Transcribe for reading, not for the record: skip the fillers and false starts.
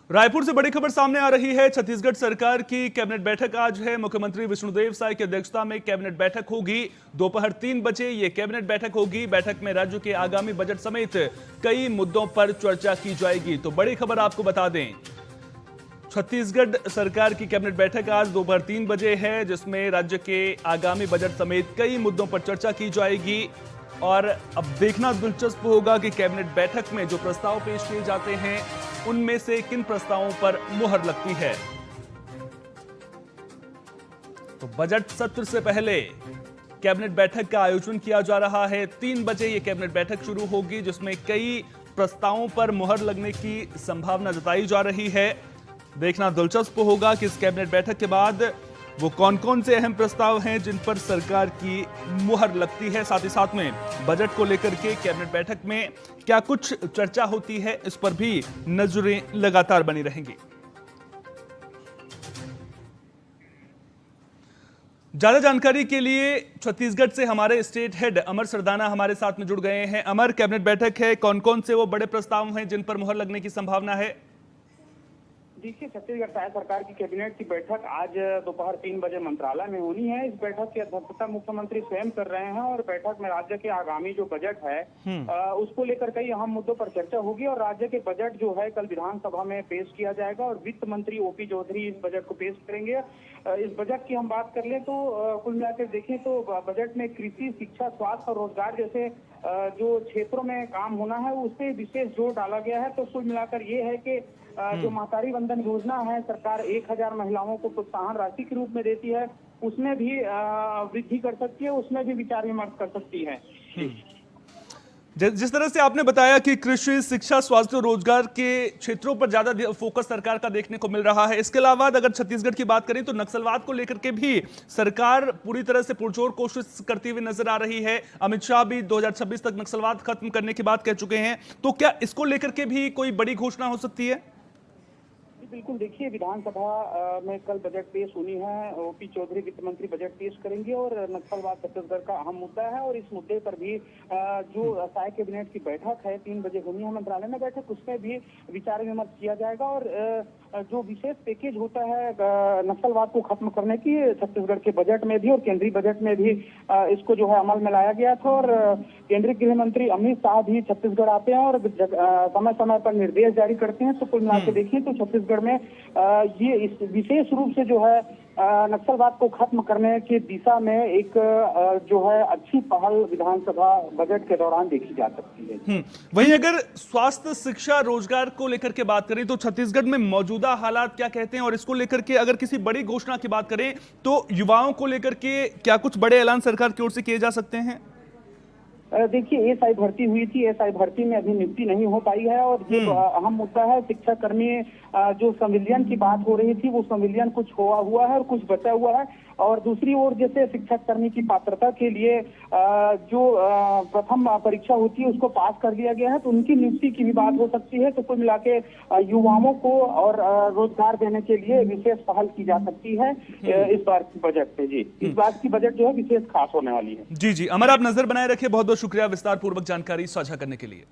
रायपुर से बड़ी खबर सामने आ रही है। छत्तीसगढ़ सरकार की कैबिनेट बैठक आज है। मुख्यमंत्री विष्णुदेव साय की अध्यक्षता में कैबिनेट बैठक होगी। दोपहर 3 बजे ये कैबिनेट बैठक होगी। बैठक में राज्य के आगामी बजट समेत कई मुद्दों पर चर्चा की जाएगी। तो बड़ी खबर आपको बता दें, छत्तीसगढ़ सरकार की कैबिनेट बैठक आज दोपहर 3 बजे है, जिसमें राज्य के आगामी बजट समेत कई मुद्दों पर चर्चा की जाएगी। और अब देखना दिलचस्प होगा कि कैबिनेट बैठक में जो प्रस्ताव पेश किए जाते हैं उनमें से किन प्रस्तावों पर मुहर लगती है। तो बजट सत्र से पहले कैबिनेट बैठक का आयोजन किया जा रहा है। 3 बजे यह कैबिनेट बैठक शुरू होगी, जिसमें कई प्रस्तावों पर मुहर लगने की संभावना जताई जा रही है। देखना दिलचस्प होगा कि इस कैबिनेट बैठक के बाद वो कौन कौन से अहम प्रस्ताव हैं जिन पर सरकार की मुहर लगती है। साथ ही साथ में बजट को लेकर के कैबिनेट बैठक में क्या कुछ चर्चा होती है, इस पर भी नजरें लगातार बनी रहेंगी। ज्यादा जानकारी के लिए छत्तीसगढ़ से हमारे स्टेट हेड अमर सरदाना हमारे साथ में जुड़ गए हैं। अमर, कैबिनेट बैठक है, कौन कौन से वो बड़े प्रस्ताव हैं जिन पर मुहर लगने की संभावना है? देखिए, छत्तीसगढ़ राज्य सरकार की कैबिनेट की बैठक आज दोपहर 3 बजे मंत्रालय में होनी है। इस बैठक की अध्यक्षता मुख्यमंत्री स्वयं कर रहे हैं और बैठक में राज्य के आगामी जो बजट है उसको लेकर कई अहम मुद्दों पर चर्चा होगी। और राज्य के बजट जो है कल विधानसभा में पेश किया जाएगा और वित्त मंत्री ओपी चौधरी इस बजट को पेश करेंगे। इस बजट की हम बात कर लें तो कुल मिलाकर देखें तो बजट में कृषि, शिक्षा, स्वास्थ्य और रोजगार जैसे जो क्षेत्रों में काम होना है उस पर विशेष जोर डाला गया है। तो कुल मिलाकर ये है कि जो महतारी वंदन योजना है, सरकार 1000 महिलाओं को प्रोत्साहन राशि के रूप में देती है, उसमें भी वृद्धि कर सकती है, उसमें भी विचार विमर्श कर सकती है। जिस तरह से आपने बताया कि कृषि, शिक्षा, स्वास्थ्य और रोजगार के क्षेत्रों पर ज्यादा फोकस सरकार का देखने को मिल रहा है। इसके अलावा अगर छत्तीसगढ़ की बात करें तो नक्सलवाद को लेकर के भी सरकार पूरी तरह से पुरजोर कोशिश करती हुई नजर आ रही है। अमित शाह भी 2026 तक नक्सलवाद खत्म करने की बात कह चुके हैं। तो क्या इसको लेकर के भी कोई बड़ी घोषणा हो सकती है? बिल्कुल, देखिए, विधानसभा में कल बजट पेश होनी है। ओपी चौधरी वित्त मंत्री बजट पेश करेंगे और नक्सलवाद छत्तीसगढ़ का अहम मुद्दा है और इस मुद्दे पर भी जो साय कैबिनेट की बैठक है 3 बजे होनी है मंत्रालय में बैठक, उसमें भी विचार विमर्श किया जाएगा। और जो विशेष पैकेज होता है नक्सलवाद को खत्म करने की, छत्तीसगढ़ के बजट में भी और केंद्रीय बजट में भी इसको जो है अमल में लाया गया था। और केंद्रीय गृह मंत्री अमित शाह भी छत्तीसगढ़ आते हैं और समय समय पर निर्देश जारी करते हैं। तो कुल मिलाकर देखिए तो छत्तीसगढ़ में ये इस विशेष रूप से जो है नक्सलवाद को खत्म करने की दिशा में एक जो है अच्छी पहल विधानसभा बजट के दौरान देखी जा सकती है। वहीं अगर स्वास्थ्य, शिक्षा, रोजगार को लेकर के बात करें तो छत्तीसगढ़ में मौजूदा हालात क्या कहते हैं, और इसको लेकर के अगर किसी बड़ी घोषणा की बात करें तो युवाओं को लेकर के क्या कुछ बड़े ऐलान सरकार की ओर से किए जा सकते हैं? देखिए, एसआई भर्ती हुई थी, एसआई भर्ती में अभी नियुक्ति नहीं हो पाई है और जो अहम मुद्दा है शिक्षा कर्मी जो संविलियन की बात हो रही थी वो संविलियन कुछ हुआ है और कुछ बचा हुआ है। और दूसरी ओर जैसे शिक्षक कर्मी की पात्रता के लिए जो प्रथम परीक्षा होती है उसको पास कर दिया गया है, तो उनकी नियुक्ति की भी बात हो सकती है। तो कुल मिला के युवाओं को और रोजगार देने के लिए विशेष पहल की जा सकती है इस बार की बजट पे। जी, इस बार की बजट जो है विशेष खास होने वाली है। जी, अमर, आप नजर बनाए रखिए। बहुत बहुत शुक्रिया विस्तार पूर्वक जानकारी साझा करने के लिए।